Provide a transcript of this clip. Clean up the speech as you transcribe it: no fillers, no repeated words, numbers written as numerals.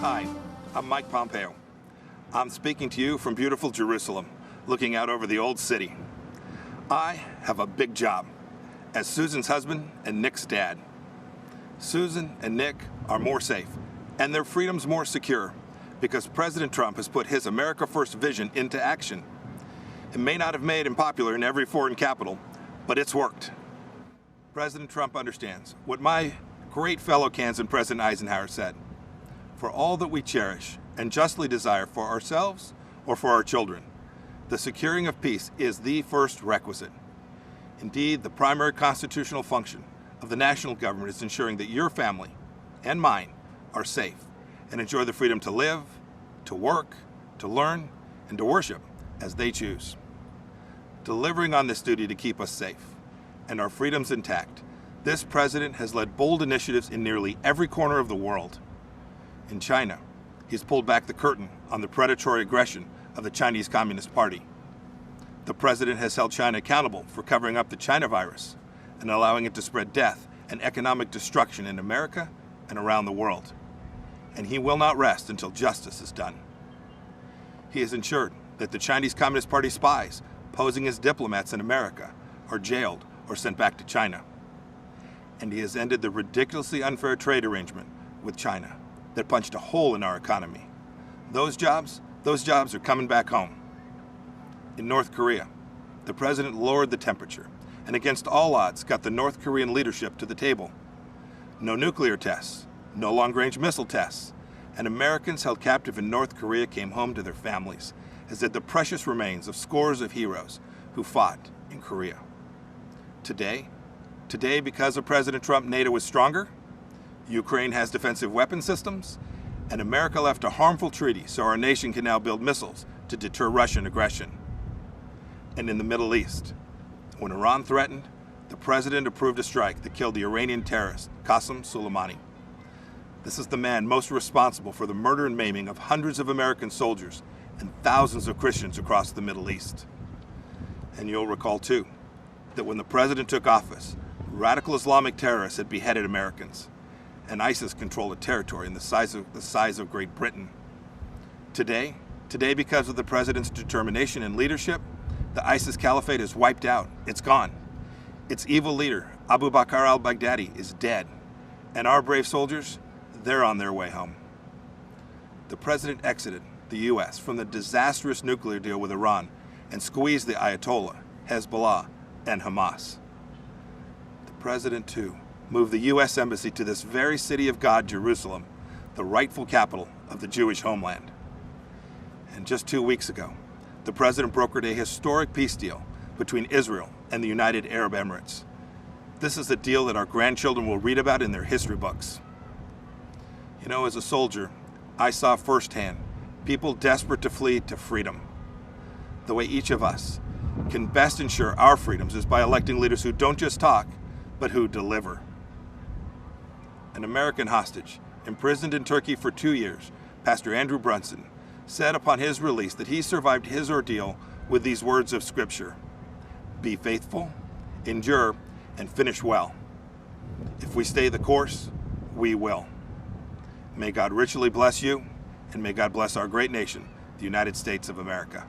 Hi, I'm Mike Pompeo. I'm speaking to you from beautiful Jerusalem, looking out over the old city. I have a big job as Susan's husband and Nick's dad. Susan and Nick are more safe, and their freedom's more secure because President Trump has put his America First vision into action. It may not have made him popular in every foreign capital, but it's worked. President Trump understands what my great fellow Kansan President Eisenhower said. For all that we cherish and justly desire for ourselves or for our children, the securing of peace is the first requisite. Indeed, the primary constitutional function of the national government is ensuring that your family and mine are safe and enjoy the freedom to live, to work, to learn, and to worship as they choose. Delivering on this duty to keep us safe and our freedoms intact, this president has led bold initiatives in nearly every corner of the world. In China, he's pulled back the curtain on the predatory aggression of the Chinese Communist Party. The president has held China accountable for covering up the China virus and allowing it to spread death and economic destruction in America and around the world. And he will not rest until justice is done. He has ensured that the Chinese Communist Party spies posing as diplomats in America are jailed or sent back to China. And he has ended the ridiculously unfair trade arrangement with China that punched a hole in our economy. Those jobs are coming back home. In North Korea, the president lowered the temperature and against all odds got the North Korean leadership to the table. No nuclear tests, no long-range missile tests, and Americans held captive in North Korea came home to their families, as did the precious remains of scores of heroes who fought in Korea. Today, because of President Trump, NATO is stronger, Ukraine has defensive weapon systems, and America left a harmful treaty so our nation can now build missiles to deter Russian aggression. And in the Middle East, when Iran threatened, the president approved a strike that killed the Iranian terrorist Qasem Soleimani. This is the man most responsible for the murder and maiming of hundreds of American soldiers and thousands of Christians across the Middle East. And you'll recall too, that when the president took office, radical Islamic terrorists had beheaded Americans, and ISIS controlled a territory in the size of Great Britain. Today, because of the president's determination and leadership, the ISIS caliphate is wiped out. It's gone. Its evil leader, Abu Bakr al-Baghdadi, is dead, and our brave soldiers, they're on their way home. The president exited the U.S. from the disastrous nuclear deal with Iran and squeezed the Ayatollah, Hezbollah, and Hamas. The president, too, moved the U.S. Embassy to this very city of God, Jerusalem, the rightful capital of the Jewish homeland. And just 2 weeks ago, the president brokered a historic peace deal between Israel and the United Arab Emirates. This is a deal that our grandchildren will read about in their history books. You know, as a soldier, I saw firsthand people desperate to flee to freedom. The way each of us can best ensure our freedoms is by electing leaders who don't just talk, but who deliver. An American hostage, imprisoned in Turkey for 2 years, Pastor Andrew Brunson, said upon his release that he survived his ordeal with these words of Scripture: "Be faithful, endure, and finish well. If we stay the course, we will." May God richly bless you, and may God bless our great nation, the United States of America.